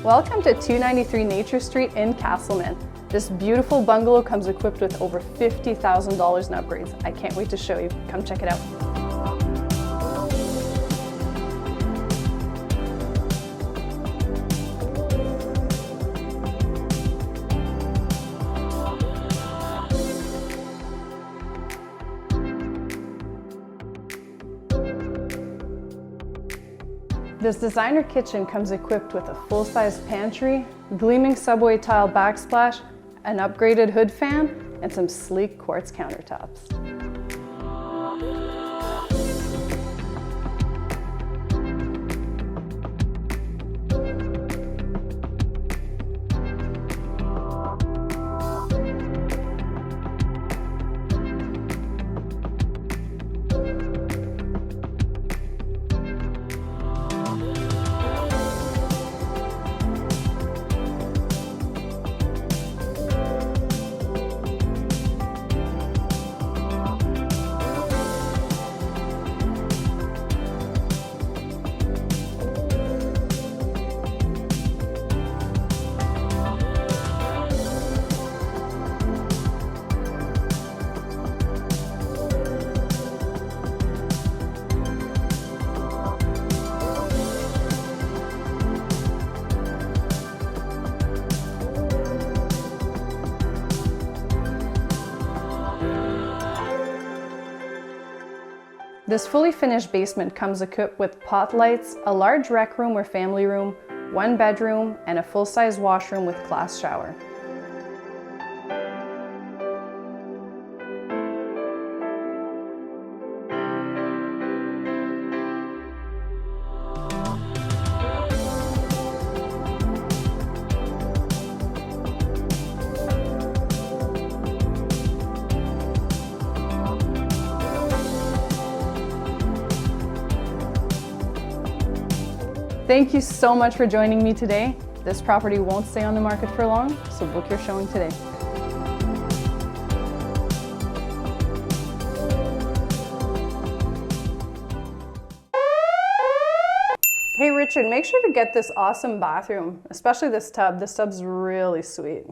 Welcome to 293 Nature Street in Casselman. This beautiful bungalow comes equipped with over $50,000 in upgrades. I can't wait to show you. Come check it out. This designer kitchen comes equipped with a full-size pantry, gleaming subway tile backsplash, an upgraded hood fan, and some sleek quartz countertops. This fully finished basement comes equipped with pot lights, a large rec room or family room, one bedroom, and a full-size washroom with glass shower. Thank you so much for joining me today. This property won't stay on the market for long, so book your showing today. Hey Richard, make sure to get this awesome bathroom, especially this tub. This tub's really sweet.